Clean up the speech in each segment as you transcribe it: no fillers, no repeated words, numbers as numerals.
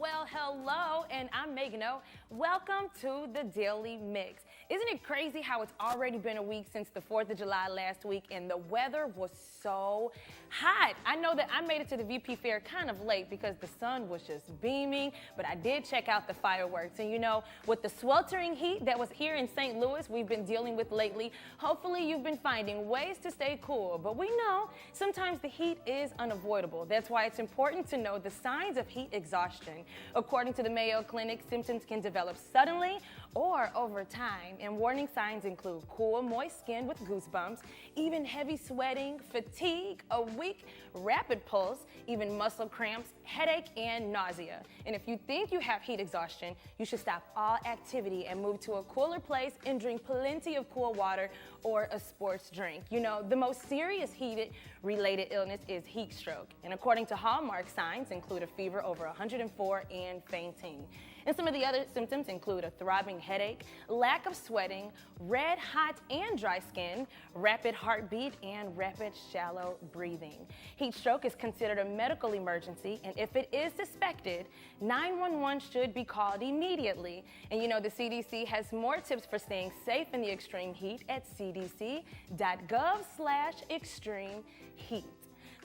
Well, hello, and I'm Meghan. Welcome to the Daily Mix. Isn't it crazy how it's already been a week since the 4th of July last week and the weather was so hot? I know that I made it to the VP Fair kind of late because the sun was just beaming, but I did check out the fireworks. And you know, with the sweltering heat that was here in St. Louis we've been dealing with lately, hopefully you've been finding ways to stay cool. But we know sometimes the heat is unavoidable. That's why it's important to know the signs of heat exhaustion. According to the Mayo Clinic, symptoms can develop suddenly or over time, and warning signs include cool, moist skin with goosebumps, even heavy sweating, fatigue, a weak, rapid pulse, even muscle cramps, headache, and nausea. And if you think you have heat exhaustion, you should stop all activity and move to a cooler place and drink plenty of cool water or a sports drink. You know, the most serious heat-related illness is heat stroke, and according to Hallmark, signs include a fever over 104 and fainting. And some of the other symptoms include a throbbing headache, lack of sweating, red, hot, and dry skin, rapid heartbeat, and rapid shallow breathing. Heat stroke is considered a medical emergency, and if it is suspected, 911 should be called immediately. And you know, the CDC has more tips for staying safe in the extreme heat at cdc.gov/extreme heat.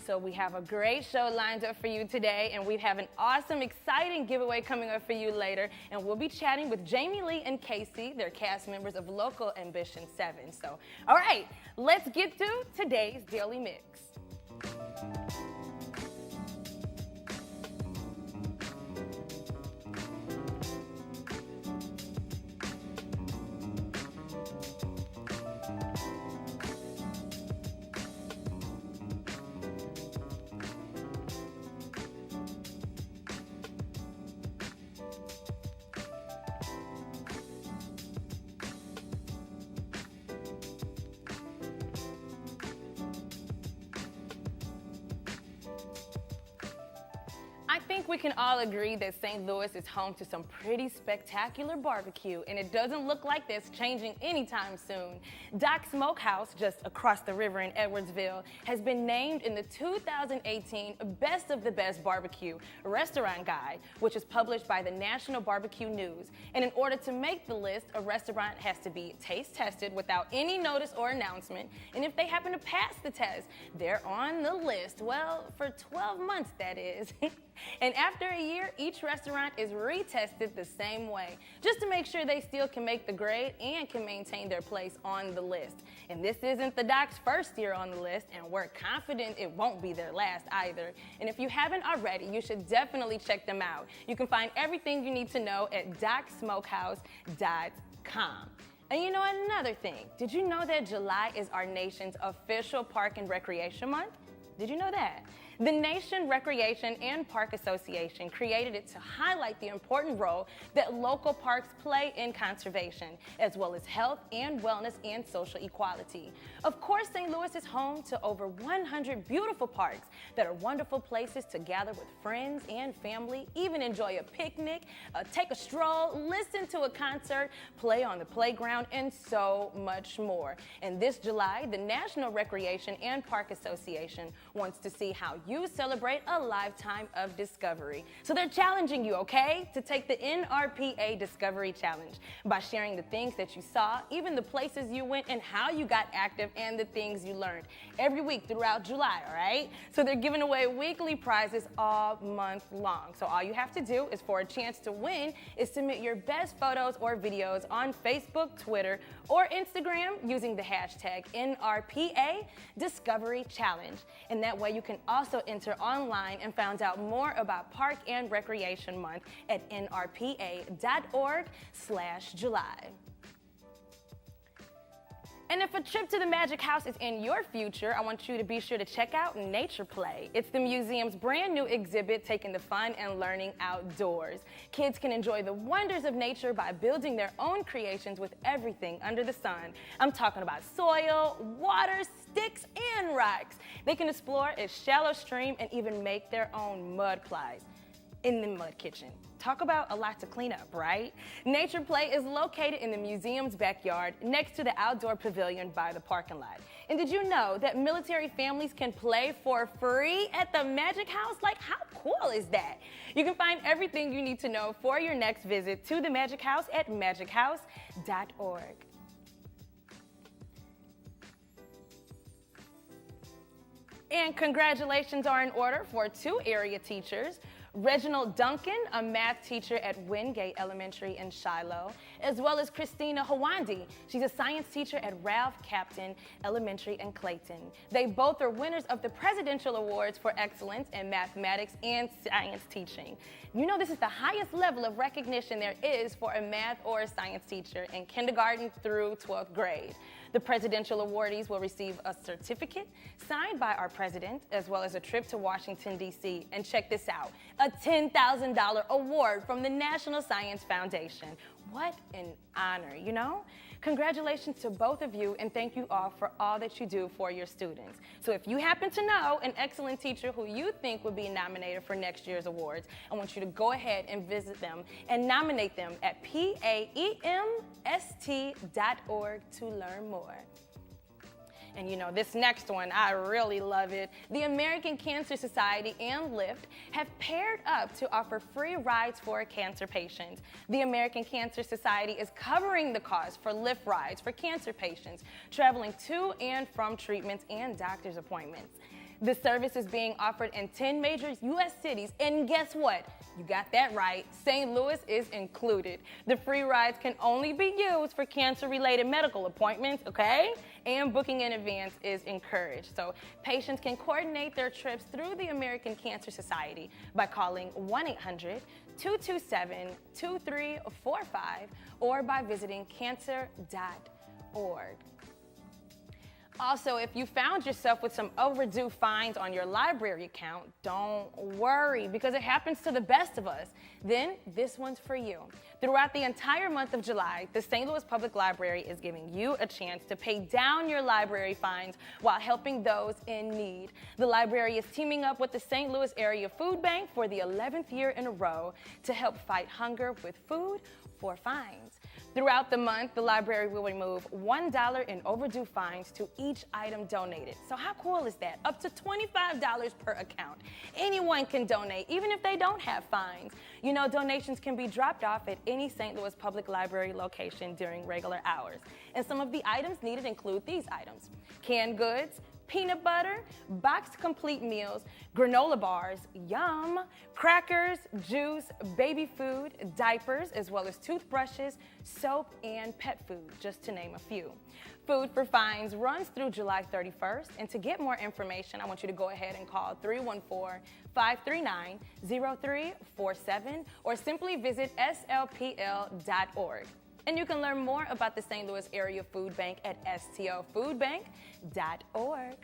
So we have a great show lined up for you today, and we have an awesome, exciting giveaway coming up for you later. And we'll be chatting with Jamileigh and Kacy, they're cast members of Local Ambition 7. So, all right, let's get to today's Daily Mix. I think we can all agree that St. Louis is home to some pretty spectacular barbecue, and it doesn't look like that's changing anytime soon. Doc's Smokehouse, just across the river in Edwardsville, has been named in the 2018 Best of the Best Barbecue Restaurant Guide, which is published by the National Barbecue News. And in order to make the list, a restaurant has to be taste tested without any notice or announcement, and if they happen to pass the test, they're on the list. Well, for 12 months, that is. And after a year, each restaurant is retested the same way, just to make sure they still can make the grade and can maintain their place on the list. And this isn't the Doc's first year on the list, and we're confident it won't be their last either. And if you haven't already, you should definitely check them out. You can find everything you need to know at docsmokehouse.com. And you know another thing, did you know that July is our nation's official Park and Recreation Month? Did you know that? The Nation Recreation and Park Association created it to highlight the important role that local parks play in conservation, as well as health and wellness and social equality. Of course, St. Louis is home to over 100 beautiful parks that are wonderful places to gather with friends and family, even enjoy a picnic, take a stroll, listen to a concert, play on the playground, and so much more. And this July, the National Recreation and Park Association wants to see how you celebrate a lifetime of discovery. So they're challenging you, okay, to take the NRPA Discovery Challenge by sharing the things that you saw, even the places you went, and how you got active and the things you learned every week throughout July, all right? So they're giving away weekly prizes all month long. So all you have to do is, for a chance to win, is submit your best photos or videos on Facebook, Twitter, or Instagram using the hashtag NRPA Discovery Challenge. And that way you can also enter online and find out more about Park and Recreation Month at nrpa.org/July. And if a trip to the Magic House is in your future, I want you to be sure to check out Nature Play. It's the museum's brand new exhibit taking the fun and learning outdoors. Kids can enjoy the wonders of nature by building their own creations with everything under the sun. I'm talking about soil, water, sticks, and rocks. They can explore a shallow stream and even make their own mud pies in the mud kitchen. Talk about a lot to clean up, right? Nature Play is located in the museum's backyard next to the outdoor pavilion by the parking lot. And did you know that military families can play for free at the Magic House? Like, how cool is that? You can find everything you need to know for your next visit to the Magic House at magichouse.org. And congratulations are in order for 2 area teachers. Reginald Duncan, a math teacher at Wingate Elementary in Shiloh, as well as Christina Hawandi. She's a science teacher at Ralph Captain Elementary in Clayton. They both are winners of the Presidential Awards for Excellence in Mathematics and Science Teaching. You know, this is the highest level of recognition there is for a math or a science teacher in kindergarten through 12th grade. The presidential awardees will receive a certificate signed by our president, as well as a trip to Washington, D.C. And check this out, a $10,000 award from the National Science Foundation. What an honor, you know? Congratulations to both of you, and thank you all for all that you do for your students. So if you happen to know an excellent teacher who you think would be nominated for next year's awards, I want you to go ahead and visit them and nominate them at paemst.org to learn more. And you know, this next one, I really love it. The American Cancer Society and Lyft have paired up to offer free rides for cancer patients. The American Cancer Society is covering the cost for Lyft rides for cancer patients traveling to and from treatments and doctor's appointments. The service is being offered in 10 major U.S. cities, and guess what? You got that right. St. Louis is included. The free rides can only be used for cancer-related medical appointments, okay? And booking in advance is encouraged. So patients can coordinate their trips through the American Cancer Society by calling 1-800-227-2345 or by visiting cancer.org. Also, if you found yourself with some overdue fines on your library account, don't worry, because it happens to the best of us. Then this one's for you. Throughout the entire month of July, the St. Louis Public Library is giving you a chance to pay down your library fines while helping those in need. The library is teaming up with the St. Louis Area Food Bank for the 11th year in a row to help fight hunger with food for fines. Throughout the month, the library will remove $1 in overdue fines to each item donated. So how cool is that? Up to $25 per account. Anyone can donate, even if they don't have fines. You know, donations can be dropped off at any St. Louis Public Library location during regular hours. And some of the items needed include these items: canned goods, peanut butter, boxed complete meals, granola bars, yum, crackers, juice, baby food, diapers, as well as toothbrushes, soap, and pet food, just to name a few. Food for Fines runs through July 31st, and to get more information, I want you to go ahead and call 314-539-0347 or simply visit slpl.org. And you can learn more about the St. Louis Area Food Bank at stofoodbank.org.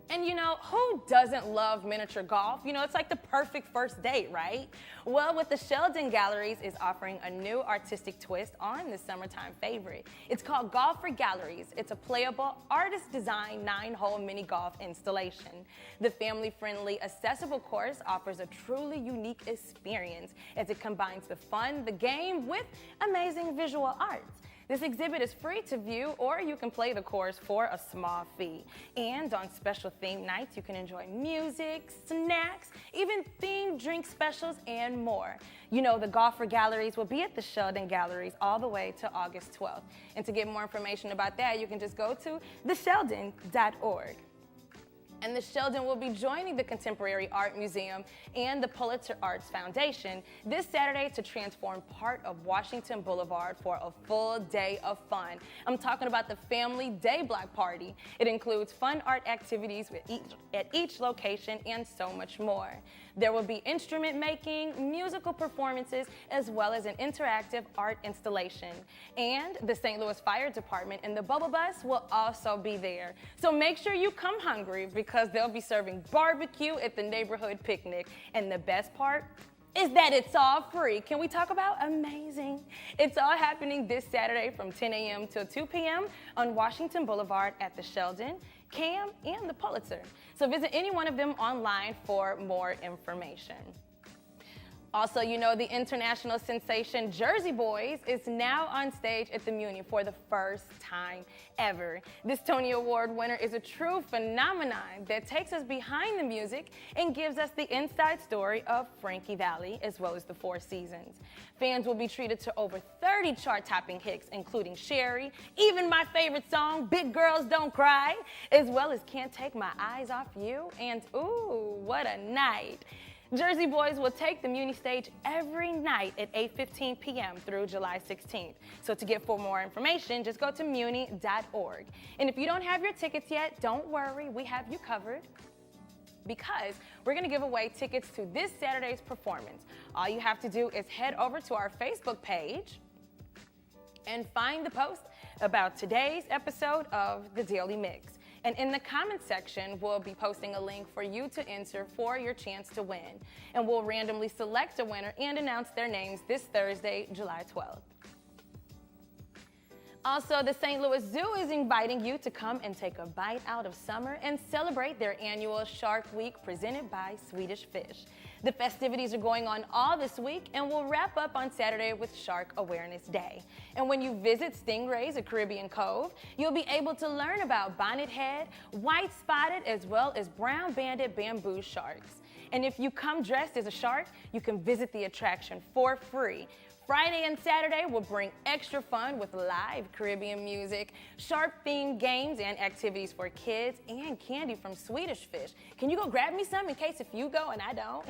And you know, who doesn't love miniature golf? You know, it's like the perfect first date, right? Well, with the Sheldon Galleries is offering a new artistic twist on the summertime favorite. It's called Golf for Galleries. It's a playable, artist-designed 9-hole mini golf installation. The family-friendly, accessible course offers a truly unique experience as it combines the fun, the game, with amazing visual arts. This exhibit is free to view, or you can play the course for a small fee. And on special theme nights, you can enjoy music, snacks, even themed drink specials, and more. You know, the Golf for Galleries will be at the Sheldon Galleries all the way to August 12th. And to get more information about that, you can just go to thesheldon.org. And the Sheldon will be joining the Contemporary Art Museum and the Pulitzer Arts Foundation this Saturday to transform part of Washington Boulevard for a full day of fun. I'm talking about the Family Day Block Party. It includes fun art activities at each location and so much more. There will be instrument making, musical performances, as well as an interactive art installation. And the St. Louis Fire Department and the Bubble Bus will also be there. So make sure you come hungry, because they'll be serving barbecue at the neighborhood picnic. And the best part is that it's all free. Can we talk about amazing? It's all happening this Saturday from 10 a.m. till 2 p.m. on Washington Boulevard at the Sheldon, CAM, and the Pulitzer. So visit any one of them online for more information. Also, you know, the international sensation Jersey Boys is now on stage at the Muny for the first time ever. This Tony Award winner is a true phenomenon that takes us behind the music and gives us the inside story of Frankie Valli as well as the Four Seasons. Fans will be treated to over 30 chart-topping hits, including Sherry, even my favorite song, Big Girls Don't Cry, as well as Can't Take My Eyes Off You, and ooh, what a night. Jersey Boys will take the Muny stage every night at 8:15 p.m. through July 16th. So to get for more information, just go to muny.org. And if you don't have your tickets yet, don't worry, we have you covered, because we're going to give away tickets to this Saturday's performance. All you have to do is head over to our Facebook page and find the post about today's episode of The Daily Mix. And in the comments section, we'll be posting a link for you to enter for your chance to win. And we'll randomly select a winner and announce their names this Thursday, July 12th. Also, the St. Louis Zoo is inviting you to come and take a bite out of summer and celebrate their annual Shark Week presented by Swedish Fish. The festivities are going on all this week and will wrap up on Saturday with Shark Awareness Day. And when you visit Stingrays at Caribbean Cove, you'll be able to learn about bonnethead, white-spotted, as well as brown-banded bamboo sharks. And if you come dressed as a shark, you can visit the attraction for free. Friday and Saturday will bring extra fun with live Caribbean music, shark-themed games and activities for kids, and candy from Swedish Fish. Can you go grab me some in case if you go and I don't?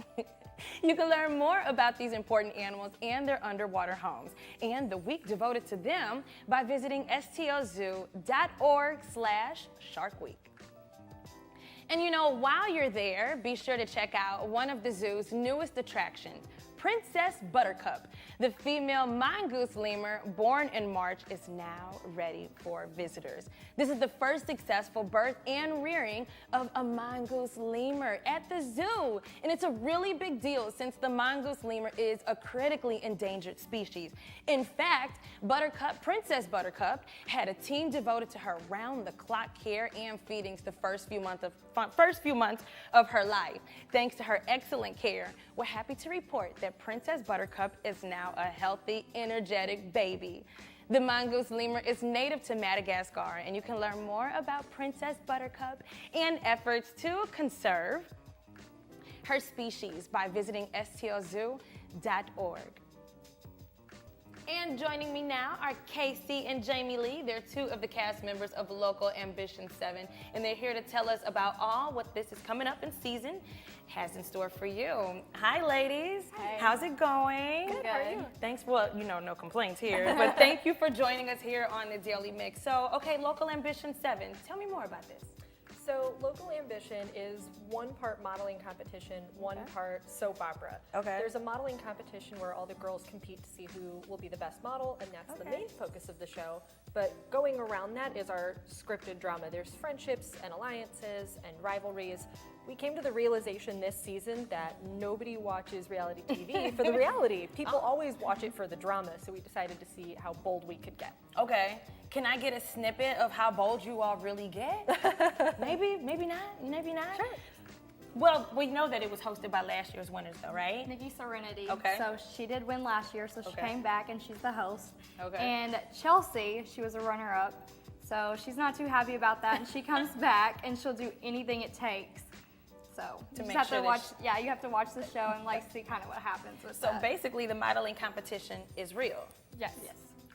You can learn more about these important animals and their underwater homes and the week devoted to them by visiting stlzoo.org/sharkweek. And you know, while you're there, be sure to check out one of the zoo's newest attractions, Princess Buttercup. The female mongoose lemur, born in March, is now ready for visitors. This is the first successful birth and rearing of a mongoose lemur at the zoo. And it's a really big deal since the mongoose lemur is a critically endangered species. In fact, Princess Buttercup, had a team devoted to her round-the-clock care and feedings the first few months of her life. Thanks to her excellent care, we're happy to report that Princess Buttercup is now a healthy, energetic baby. The mongoose lemur is native to Madagascar, and you can learn more about Princess Buttercup and efforts to conserve her species by visiting stlzoo.org. And joining me now are Kacy and Jamileigh. They're two of the cast members of Local Ambition 7, and they're here to tell us about all what this is coming up in season has in store for you. Hi, ladies. Hey. How's it going? Good. How are you? Thanks. Well, you know, no complaints here, but thank you for joining us here on the Daily Mix. So, okay, Local Ambition 7. Tell me more about this. So Local Ambition is one part modeling competition, one part soap opera. Okay. There's a modeling competition where all the girls compete to see who will be the best model, and that's the main focus of the show. But going around that is our scripted drama. There's friendships and alliances and rivalries. We came to the realization this season that nobody watches reality TV for the reality. People always watch it for the drama, so we decided to see how bold we could get. Okay. Can I get a snippet of how bold you all really get? Maybe not, maybe not. Sure. Well, we know that it was hosted by last year's winners, though, right? Nikki Serenity. Okay. So she did win last year, so she came back and she's the host. Okay. And Chelsea, she was a runner-up, so she's not too happy about that, and she comes back and she'll do anything it takes. So To you make have sure to that watch. Yeah, you have to watch the show and like see kind of what happens with So that. basically, the modeling competition is real. Yes.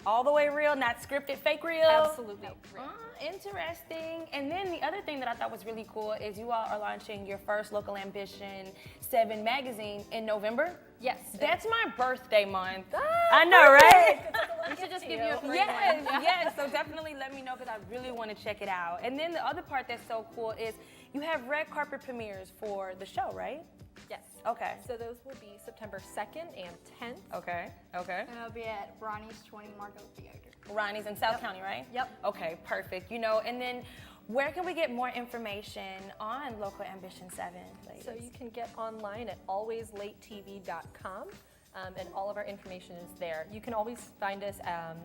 All the way real, not scripted, fake real. Absolutely. Interesting. And then the other thing that I thought was really cool is you all are launching your first Local Ambition 7 magazine in November. Yes. That's my birthday month. I know, right? We should just give you a free Yes, one. yes. So definitely let me know because I really want to check it out. And then the other part that's so cool is you have red carpet premieres for the show, right? Yes. Okay. So those will be September 2nd and 10th. Okay. Okay. And it'll be at Ronnie's 20 Margot Theater. Ronnie's in South County, right? Yep. Okay, perfect. You know, and then where can we get more information on Local Ambition 7, ladies? So you can get online at alwayslatetv.com. and all of our information is there. You can always find us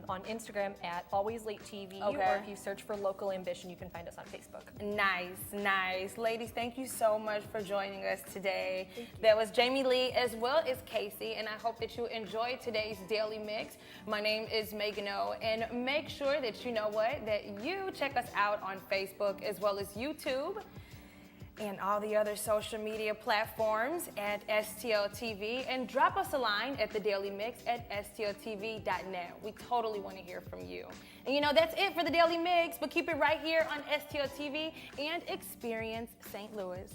on Instagram at AlwaysLateTV, Okay. or if you search for Local Ambition, you can find us on Facebook. Nice. Ladies, thank you so much for joining us today. There was Jamileigh as well as Kacy, and I hope that you enjoyed today's Daily Mix. My name is Meghan, and make sure that you know what, that you check us out on Facebook as well as YouTube and all the other social media platforms at STL TV, and drop us a line at the Daily Mix at stltv.net. We totally want to hear from you. And you know, that's it for the Daily Mix, but keep it right here on STL TV and Experience St. Louis.